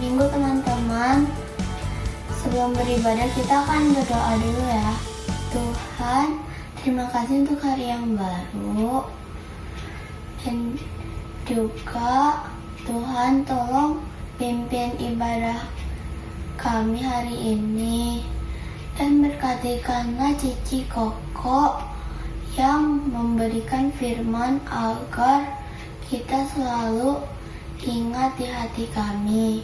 Minggu teman-teman. Sebelum beribadah kita akan berdoa dulu ya. Tuhan, terima kasih untuk hari yang baru. Dan juga Tuhan tolong pimpin ibadah kami hari ini. Dan berkatikanlah Cici Koko yang memberikan firman agar kita selalu ingat di hati kami.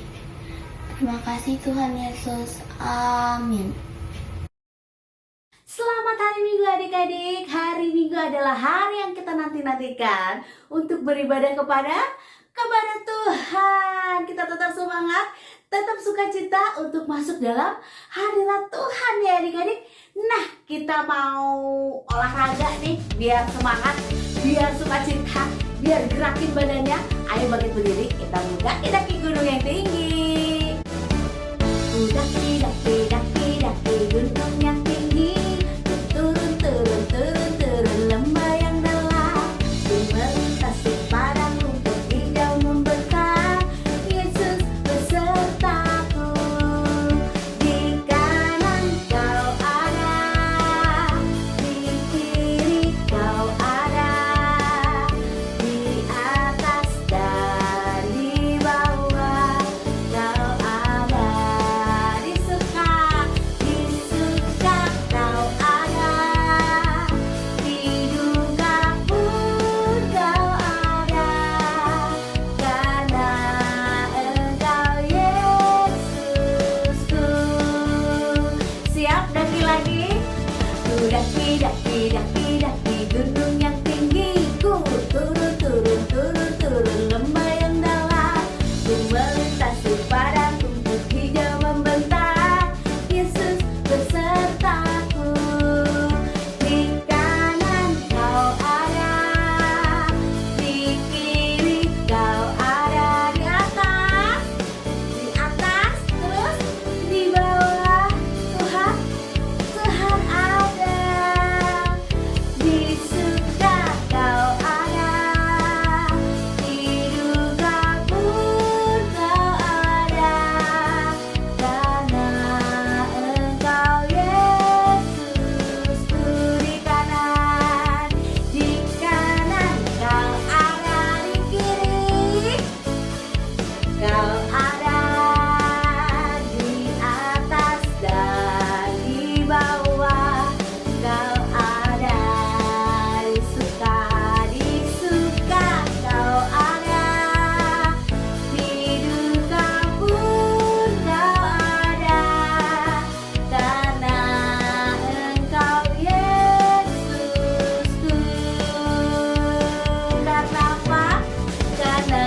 Terima kasih Tuhan Yesus. Amin. Selamat hari Minggu adik-adik. Hari Minggu adalah hari yang kita nanti-nantikan untuk beribadah kepada Tuhan. Kita tetap semangat, tetap sukacita untuk masuk dalam hadirat Tuhan ya adik-adik. Nah, kita mau olahraga nih biar semangat, biar sukacita, biar gerakin badannya. Ayo bangkit berdiri, kita buka daki gunung yang tinggi. Daki, daki, daki, daki gunung yang tinggi. Turun, turun, turun, turun lembah yang dalam. Ku melintasi padang rumput hijau membentang. Yesus besertaku. Di kanan kau ada, di kiri kau ada, di atas dan di bawah kau ada. Di suka kau ada, di duka pun kau ada, karena Engkau Yesusku. Siap daki lagi? Daki, daki, daki, daki gunung yang tinggi. Ku turun, turun, turun, turun lembah yang dalam. Ku melintasi padang rumput hijau membentang. Yesus besertaku. Di kanan kau ada, di kiri kau ada, di atas, terus di bawah. Tuhan ada. Di suka kau ada, di duka pun kau ada, karena Engkau Yesusku. Di kanan kau ada, di kiri kau ada, di atas dan di bawah kau ada. Di suka kau ada, di duka pun kau ada, karena Engkau Yesusku. Karena apa? Karena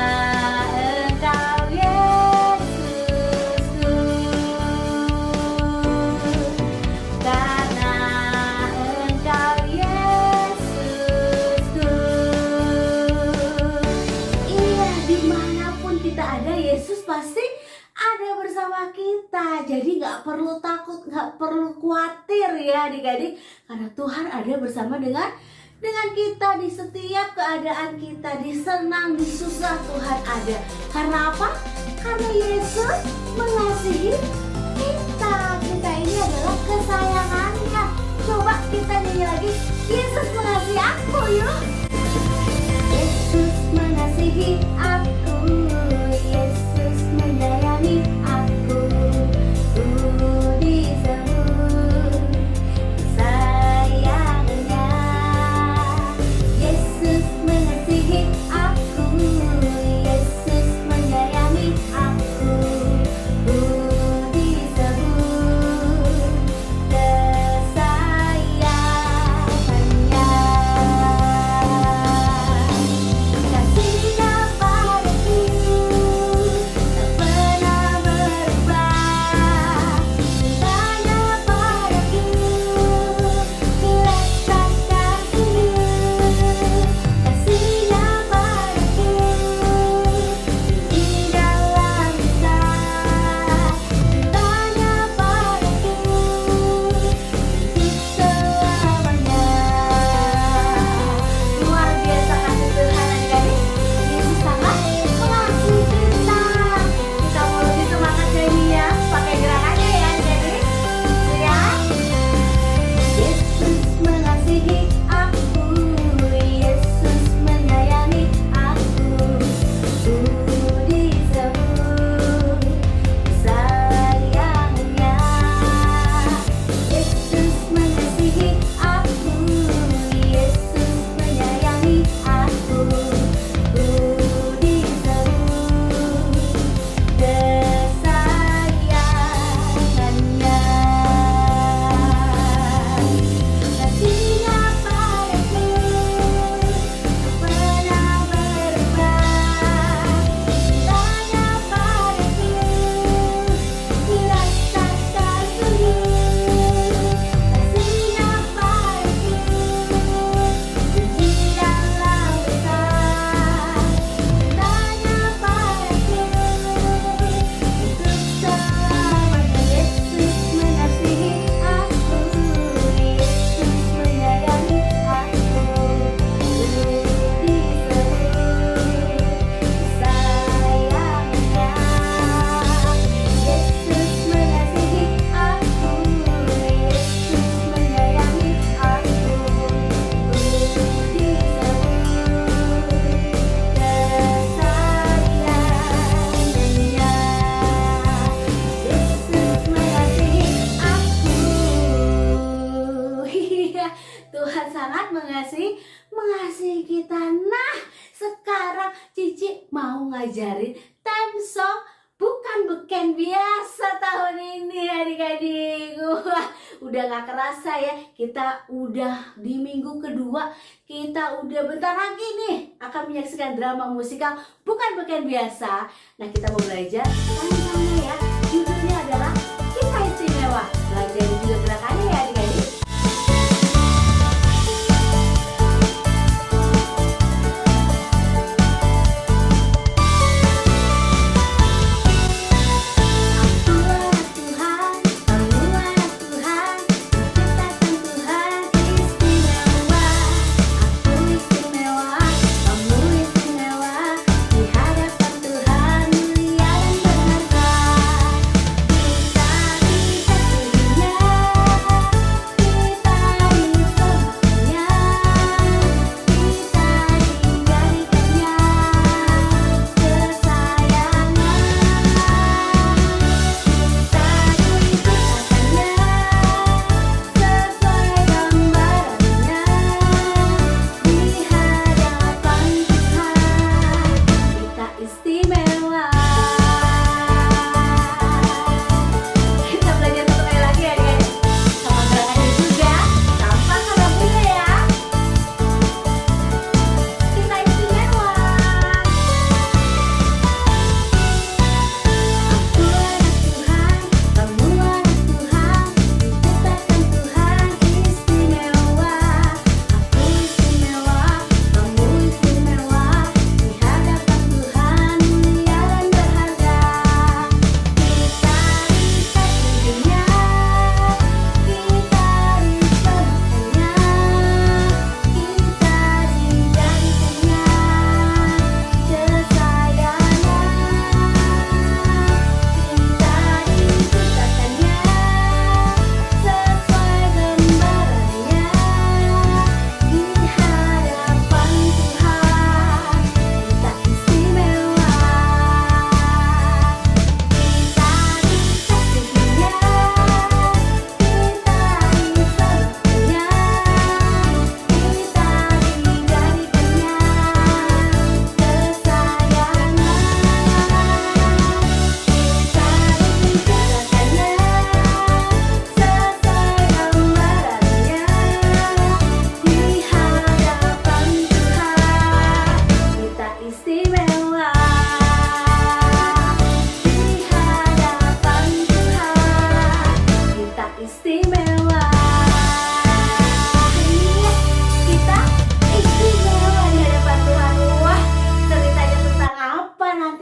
Engkau Yesusku. Karena Engkau Yesusku. Iya, dimanapun kita ada, Yesus pasti ada bersama kita. Jadi gak perlu takut, gak perlu khawatir ya adik-adik, karena Tuhan ada bersama dengan kita di setiap keadaan kita, di senang, di susah Tuhan ada. Karena apa? Karena Yesus mengasihi kita. Kita ini adalah kesayangannya. Coba kita nyanyi lagi, Yesus mengasihi aku, yuk. Yesus mengasihi aku, Yesus menyayangi aku. Disebut sayangnya. Yesus mengasihi aku, Yesus menyayangi aku. Disebut kesayangannya. Kasihnya mau ngajarin theme song bukan beken biasa tahun ini adik-adik. Wah, udah gak kerasa ya, kita udah di minggu kedua, kita udah bentar lagi nih akan menyaksikan drama musikal bukan beken biasa. Nah, kita mau belajar tentangnya ya. Judulnya adalah Kita Istimewa. Belajar juga gerakannya ya adik-adik.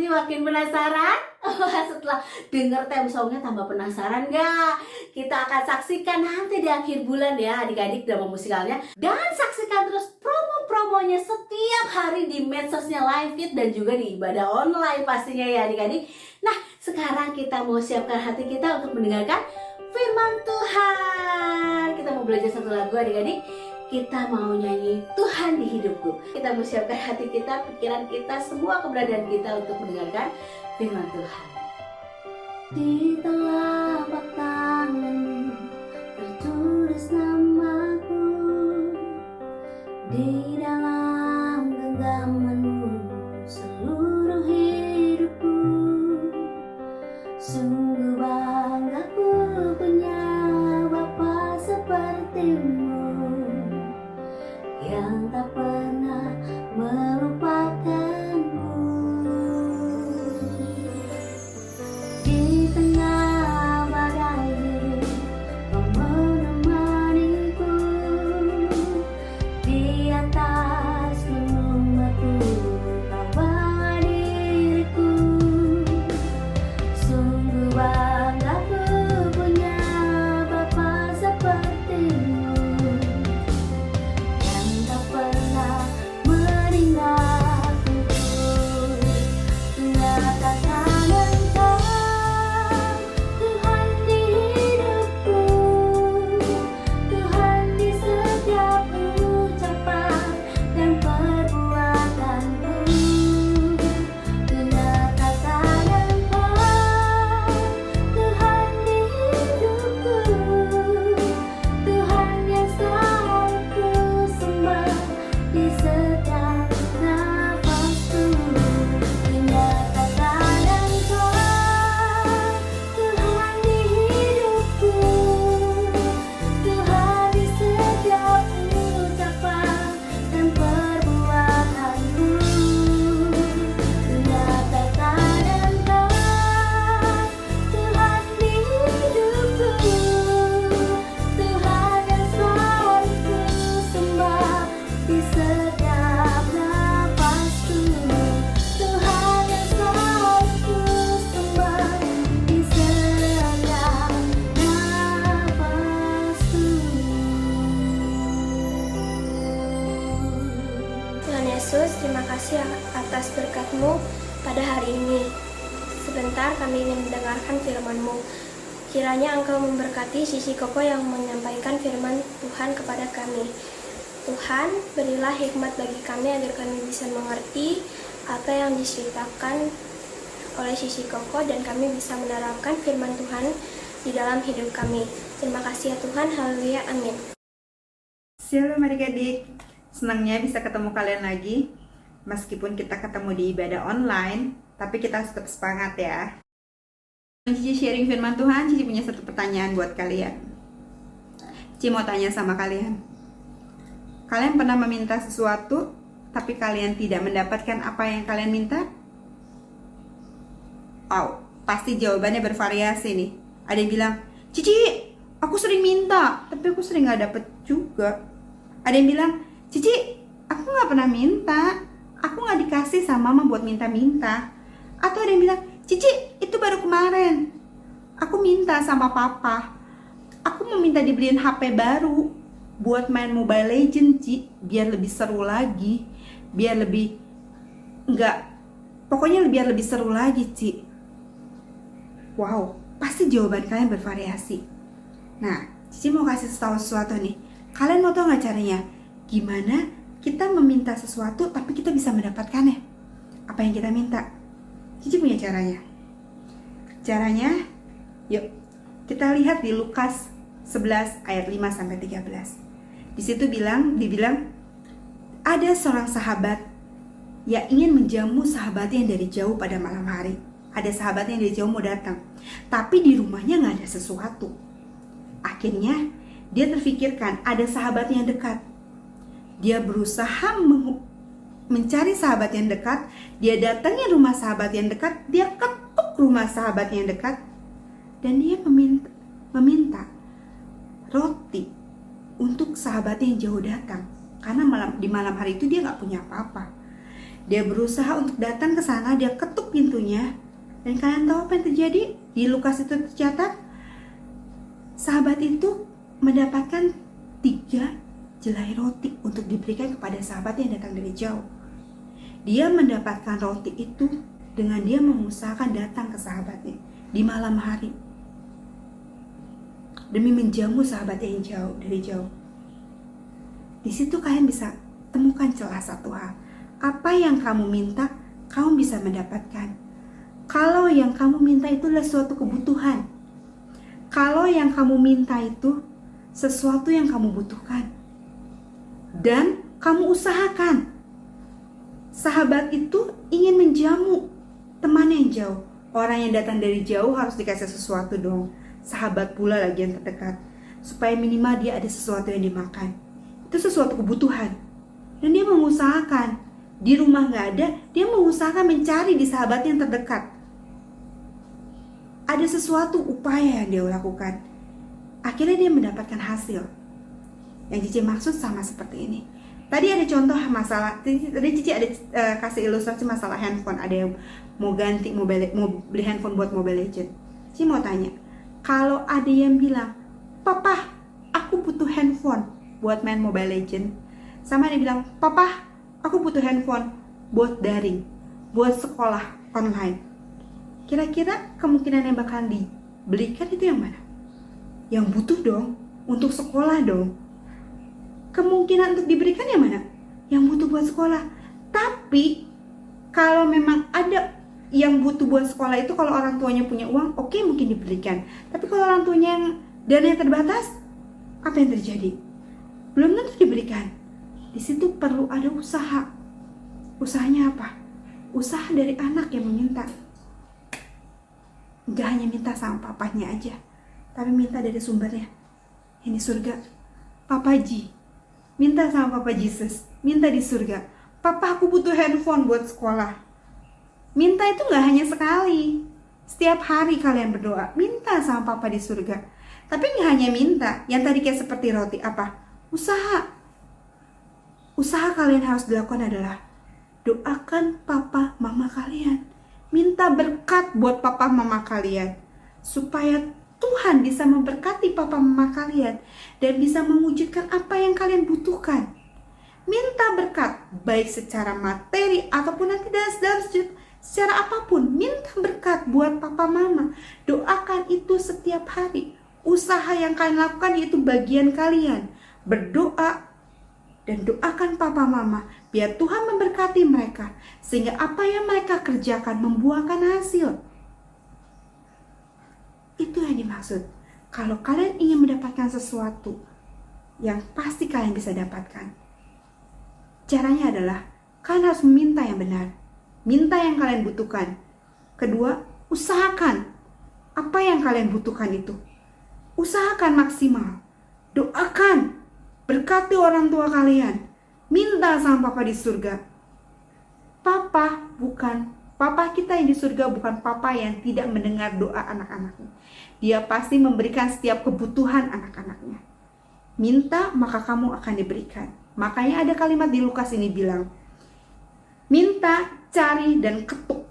Makin penasaran? Setelah dengar theme songnya tambah penasaran gak? Kita akan saksikan nanti di akhir bulan ya adik-adik drama musikalnya. Dan saksikan terus promo-promonya setiap hari di medsosnya Livefit dan juga di ibadah online pastinya ya adik-adik. Nah, sekarang kita mau siapkan hati kita untuk mendengarkan firman Tuhan. Kita mau belajar satu lagu adik-adik. Kita mau nyanyi Tuhan di hidupku. Kita mau siapkan hati kita, pikiran kita, semua keberadaan kita untuk mendengarkan firman Tuhan. Di telapak tanganmu tertulis namaku, di dalam genggamanmu seluruh hidupku. Sungguh bangga ku punya Bapa sepertimu, yang tak pernah melupakanku. Di tengah badai hidup kau menemaniku, di atas firman-Mu pada hari ini. Sebentar kami ingin mendengarkan firman-Mu. Kiranya Engkau memberkati Sisi Koko yang menyampaikan firman Tuhan kepada kami. Tuhan, berilah hikmat bagi kami agar kami bisa mengerti apa yang diceritakan oleh Sisi Koko dan kami bisa menerapkan firman Tuhan di dalam hidup kami. Terima kasih ya Tuhan, haleluya, amin. Shalom adik-adik, senangnya bisa ketemu kalian lagi. Meskipun kita ketemu di ibadah online, tapi kita harus tetap semangat ya. Cici sharing firman Tuhan, Cici punya satu pertanyaan buat kalian. Cici mau tanya sama kalian. Kalian pernah meminta sesuatu, tapi kalian tidak mendapatkan apa yang kalian minta? Wow, pasti jawabannya bervariasi nih. Ada yang bilang, Cici, aku sering minta, tapi aku sering gak dapet juga. Ada yang bilang, Cici, aku gak pernah minta, aku gak dikasih sama mama buat minta-minta. Atau ada yang bilang, Cici, itu baru kemarin, aku minta sama papa, aku mau minta dibeliin HP baru buat main Mobile Legends, Ci, biar lebih seru lagi, biar lebih biar lebih seru lagi, Ci. Wow, pasti jawaban kalian bervariasi. Nah, Cici mau kasih tahu sesuatu nih. Kalian mau tahu nggak caranya? Gimana kita meminta sesuatu tapi kita bisa mendapatkannya? Apa yang kita minta? Cici punya caranya. Caranya, yuk kita lihat di Lukas 11 ayat 5 sampai 13. Di situ dibilang ada seorang sahabat yang ingin menjamu sahabatnya yang dari jauh pada malam hari. Ada sahabatnya yang dari jauh mau datang, tapi di rumahnya nggak ada sesuatu. Akhirnya dia terfikirkan ada sahabat yang dekat. Dia berusaha mencari sahabat yang dekat. Dia datangi rumah sahabat yang dekat. Dia ketuk rumah sahabat yang dekat. Dan dia meminta roti untuk sahabatnya yang jauh datang. Karena di malam hari itu dia gak punya apa-apa. Dia berusaha untuk datang ke sana. Dia ketuk pintunya. Dan kalian tahu apa yang terjadi? Di Lukas itu tercatat, sahabat itu mendapatkan 3 jelai roti untuk diberikan kepada sahabat yang datang dari jauh. Dia mendapatkan roti itu dengan dia mengusahakan datang ke sahabatnya di malam hari demi menjamu sahabatnya yang jauh dari jauh. Di situ kalian bisa temukan celah satu hal. Apa yang kamu minta, kamu bisa mendapatkan. Kalau yang kamu minta itu adalah suatu kebutuhan, kalau yang kamu minta itu sesuatu yang kamu butuhkan, dan kamu usahakan, sahabat itu ingin menjamu temannya yang jauh. Orang yang datang dari jauh harus dikasih sesuatu dong. Sahabat pula lagi yang terdekat, supaya minimal dia ada sesuatu yang dimakan. Itu sesuatu kebutuhan. Dan dia mengusahakan. Di rumah gak ada, dia mengusahakan mencari di sahabat yang terdekat. Ada sesuatu upaya yang dia lakukan. Akhirnya dia mendapatkan hasil. Yang Cici maksud sama seperti ini. Tadi ada contoh masalah. Tadi Cici ada kasih ilustrasi masalah handphone. Ada yang mau beli handphone buat Mobile Legends. Cici mau tanya, kalau ada yang bilang, Papa, aku butuh handphone buat main Mobile Legends, sama dia bilang, Papa, aku butuh handphone buat daring, buat sekolah online. Kira-kira kemungkinan yang bakalan dibelikan itu yang mana? Yang butuh dong, untuk sekolah dong. Kemungkinan untuk diberikan yang mana? Yang butuh buat sekolah. Tapi kalau memang ada yang butuh buat sekolah itu, kalau orang tuanya punya uang, oke, mungkin diberikan. Tapi kalau orang tuanya yang dananya terbatas, apa yang terjadi? Belum tentu diberikan. Di situ perlu ada usaha. Usahanya apa? Usaha dari anak yang meminta. Gak hanya minta sama papanya aja, tapi minta dari sumbernya. Ini surga. Papa Ji, minta sama Papa Jesus, minta di surga. Papa, aku butuh handphone buat sekolah. Minta itu gak hanya sekali. Setiap hari kalian berdoa, minta sama Papa di surga. Tapi gak hanya minta, yang tadi kayak seperti roti, apa? Usaha. Usaha kalian harus dilakukan adalah doakan papa mama kalian. Minta berkat buat papa mama kalian, supaya Tuhan bisa memberkati papa mama kalian dan bisa mewujudkan apa yang kalian butuhkan. Minta berkat, baik secara materi ataupun nanti dalam secara apapun. Minta berkat buat papa mama. Doakan itu setiap hari. Usaha yang kalian lakukan yaitu bagian kalian. Berdoa dan doakan papa mama, biar Tuhan memberkati mereka, sehingga apa yang mereka kerjakan membuahkan hasil. Itu yang dimaksud. Kalau kalian ingin mendapatkan sesuatu yang pasti kalian bisa dapatkan, caranya adalah kalian harus meminta yang benar, minta yang kalian butuhkan. Kedua, usahakan apa yang kalian butuhkan itu. Usahakan maksimal. Doakan, berkati orang tua kalian. Minta sama Papa di surga. Papa kita yang di surga bukan papa yang tidak mendengar doa anak-anaknya. Dia pasti memberikan setiap kebutuhan anak-anaknya. Minta maka kamu akan diberikan. Makanya ada kalimat di Lukas ini bilang, minta, cari, dan ketuk.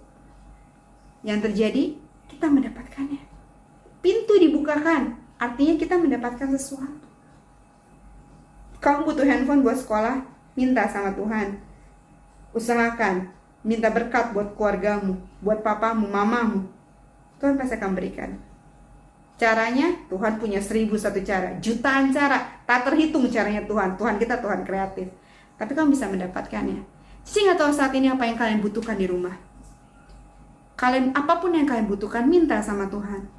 Yang terjadi, kita mendapatkannya. Pintu dibukakan, artinya kita mendapatkan sesuatu. Kamu butuh handphone buat sekolah, minta sama Tuhan. Usahakan, minta berkat buat keluargamu, buat papamu, mamamu. Tuhan pasti akan berikan. Caranya, Tuhan punya 1001 cara, jutaan cara, tak terhitung caranya Tuhan. Tuhan kita Tuhan kreatif. Tapi kamu bisa mendapatkannya. Cici nggak tahu saat ini apa yang kalian butuhkan di rumah. Apapun yang kalian butuhkan, minta sama Tuhan.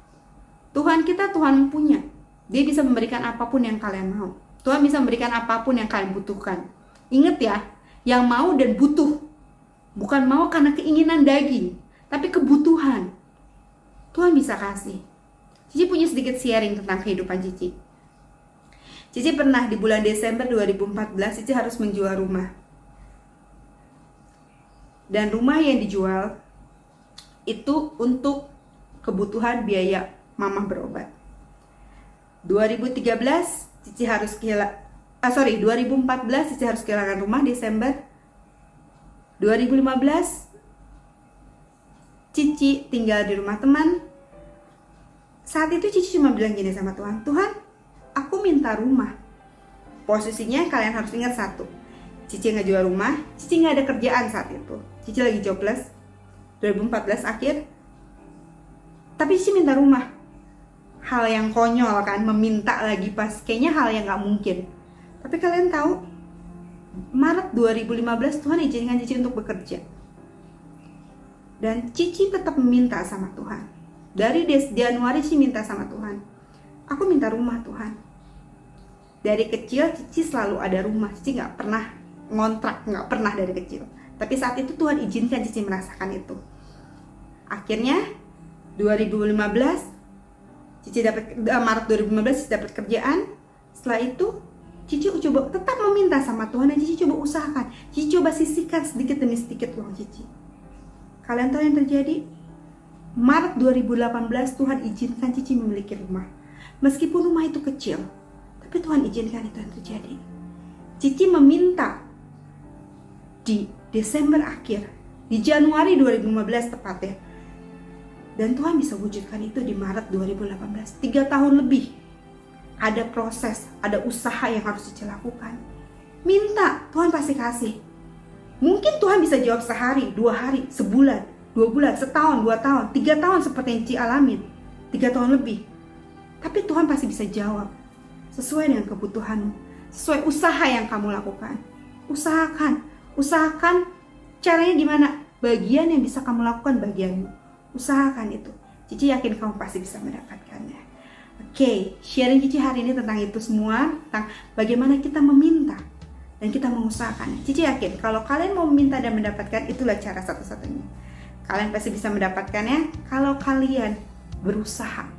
Tuhan kita Tuhan punya. Dia bisa memberikan apapun yang kalian mau. Tuhan bisa memberikan apapun yang kalian butuhkan. Ingat ya, yang mau dan butuh. Bukan mau karena keinginan daging, tapi kebutuhan. Tuhan bisa kasih. Cici punya sedikit sharing tentang kehidupan Cici. Cici pernah di bulan Desember 2014, Cici harus menjual rumah. Dan rumah yang dijual itu untuk kebutuhan biaya mama berobat. 2014 Cici harus 2014 Cici harus kehilangan rumah. Desember 2015 Cici tinggal di rumah teman. Saat itu Cici cuma bilang gini sama Tuhan, Tuhan, aku minta rumah. Posisinya kalian harus ingat satu, Cici nggak jual rumah, Cici nggak ada kerjaan saat itu. Cici lagi jobless, 2014 akhir. Tapi Cici minta rumah. Hal yang konyol kan, meminta lagi pas, kayaknya hal yang nggak mungkin. Tapi kalian tahu, Maret 2015 Tuhan izinkan Cici untuk bekerja. Dan Cici tetap meminta sama Tuhan. Dari Januari Cici minta sama Tuhan, aku minta rumah Tuhan. Dari kecil Cici selalu ada rumah. Cici gak pernah ngontrak, gak pernah dari kecil. Tapi saat itu Tuhan izinkan Cici merasakan itu. Akhirnya 2015 Cici Maret 2015 Cici dapat kerjaan. Setelah itu Cici coba tetap meminta sama Tuhan, dan Cici coba usahakan. Cici coba sisihkan sedikit demi sedikit uang Cici. Kalian tahu yang terjadi? Maret 2018 Tuhan izinkan Cici memiliki rumah. Meskipun rumah itu kecil, tapi Tuhan izinkan itu yang terjadi. Cici meminta di Desember akhir, di Januari 2015 tepatnya. Dan Tuhan bisa wujudkan itu di Maret 2018. 3 tahun lebih. Ada proses, ada usaha yang harus Cici lakukan. Minta, Tuhan pasti kasih. Mungkin Tuhan bisa jawab sehari, 2 hari, sebulan, 2 bulan, setahun, 2 tahun, 3 tahun seperti yang Cici alamin, 3 tahun lebih. Tapi Tuhan pasti bisa jawab sesuai dengan kebutuhanmu, sesuai usaha yang kamu lakukan. Usahakan caranya gimana? Bagian yang bisa kamu lakukan bagianmu. Usahakan itu. Cici yakin kamu pasti bisa mendapatkannya. Oke, sharing Cici hari ini tentang itu semua, tentang bagaimana kita meminta dan kita mengusahakan. Cici yakin kalau kalian mau meminta dan mendapatkan, itulah cara satu-satunya. Kalian pasti bisa mendapatkannya kalau kalian berusaha.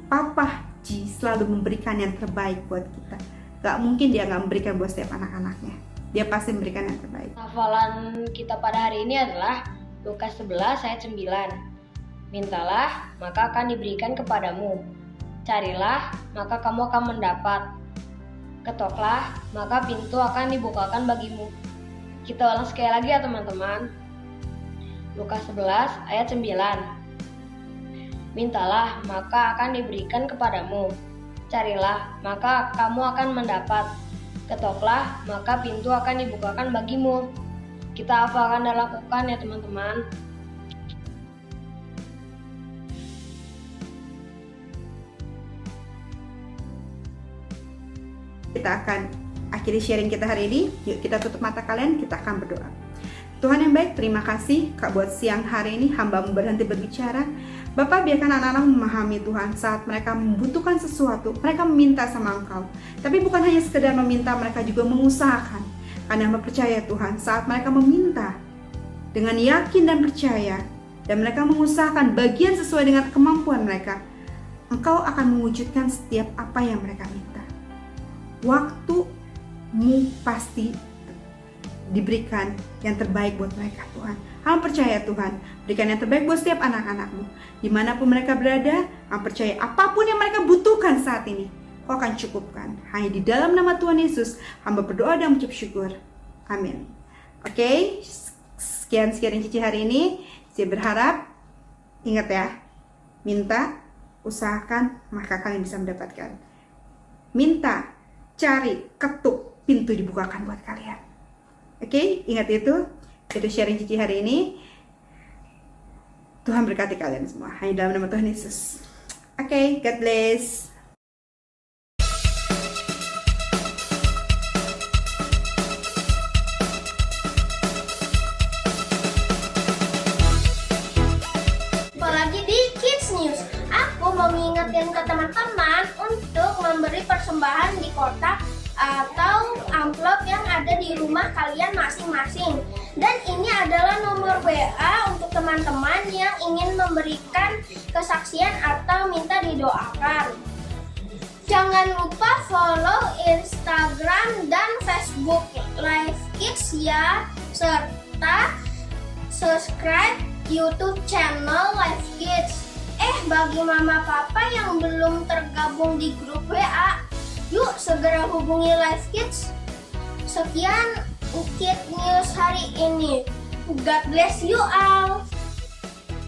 Papa Ji selalu memberikan yang terbaik buat kita. Gak mungkin dia gak memberikan buat setiap anak-anaknya. Dia pasti memberikan yang terbaik. Hafalan kita pada hari ini adalah Lukas 11 ayat 9. Mintalah, maka akan diberikan kepadamu. Carilah, maka kamu akan mendapat. Ketoklah, maka pintu akan dibukakan bagimu. Kita ulang sekali lagi ya teman-teman. Lukas 11 ayat 9. Mintalah, maka akan diberikan kepadamu. Carilah, maka kamu akan mendapat. Ketoklah, maka pintu akan dibukakan bagimu. Kita apa akan lakukan ya teman-teman? Kita akan akhiri sharing kita hari ini. Yuk kita tutup mata kalian, kita akan berdoa. Tuhan yang baik, terima kasih Kak buat siang hari ini hamba-Mu berhenti berbicara. Bapak, biarkan anak-anak memahami Tuhan saat mereka membutuhkan sesuatu, mereka meminta sama Engkau. Tapi bukan hanya sekedar meminta, mereka juga mengusahakan. Karena hamba percaya Tuhan, saat mereka meminta dengan yakin dan percaya, dan mereka mengusahakan bagian sesuai dengan kemampuan mereka, Engkau akan mewujudkan setiap apa yang mereka minta. Waktu-Mu pasti diberikan yang terbaik buat mereka Tuhan. Hamba percaya Tuhan, berikan yang terbaik buat setiap anak-anak-Mu. Dimanapun mereka berada, hamba percaya apapun yang mereka butuhkan saat ini, Kau akan cukupkan. Hanya di dalam nama Tuhan Yesus, hamba berdoa dan mengucap syukur. Amin. Oke, sekian Cici hari ini. Saya berharap, ingat ya, minta, usahakan, maka kalian bisa mendapatkan. Minta, cari, ketuk, pintu dibukakan buat kalian. Oke, ingat itu. Itu sharing Cici hari ini. Tuhan berkati kalian semua. Hanya dalam nama Tuhan Yesus. Oke, God bless. Apalagi di Kids News, aku mau ngingetin ke teman-teman untuk memberi persembahan di kotak atau amplop yang ada di rumah kalian masing-masing. Dan ini adalah nomor WA untuk teman-teman yang ingin memberikan kesaksian atau minta didoakan. Jangan lupa follow Instagram dan Facebook Live Kids ya, serta subscribe YouTube channel Live Kids. Bagi mama papa yang belum tergabung di grup WA, yuk segera hubungi Live Kids. Sekian Kids News hari ini. God bless you all.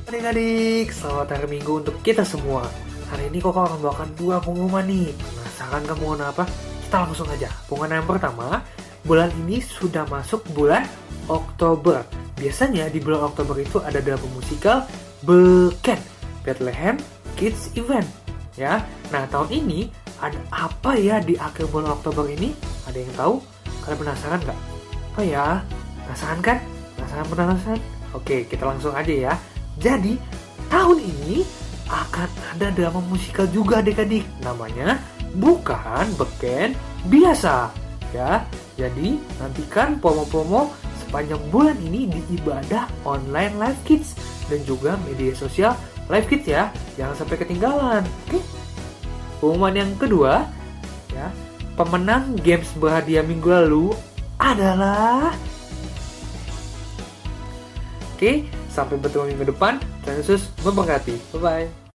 Adik-adik, selamat hari Minggu untuk kita semua. Hari ini Koko akan membawakan 2 pengumuman nih. Penasaran kamu mau apa? Kita langsung aja. Pengumuman yang pertama, bulan ini sudah masuk bulan Oktober. Biasanya di bulan Oktober itu ada drama musikal Beken, Bethlehem Kids Event. Ya, nah tahun ini ada apa ya di akhir bulan Oktober ini? Ada yang tahu? Kalian penasaran nggak? Apa ya? Penasaran kan? Penasaran? Oke, kita langsung aja ya. Jadi, tahun ini akan ada drama musikal juga adik-adik. Namanya bukan Beken biasa. Ya, jadi nantikan promo-promo sepanjang bulan ini di ibadah online Live Kids dan juga media sosial Live Kids ya. Jangan sampai ketinggalan. Oke? Pengumuman yang kedua, ya, pemenang games berhadiah minggu lalu adalah... Oke, sampai bertemu minggu depan. Tuhan Yesus memberkati. Bye-bye.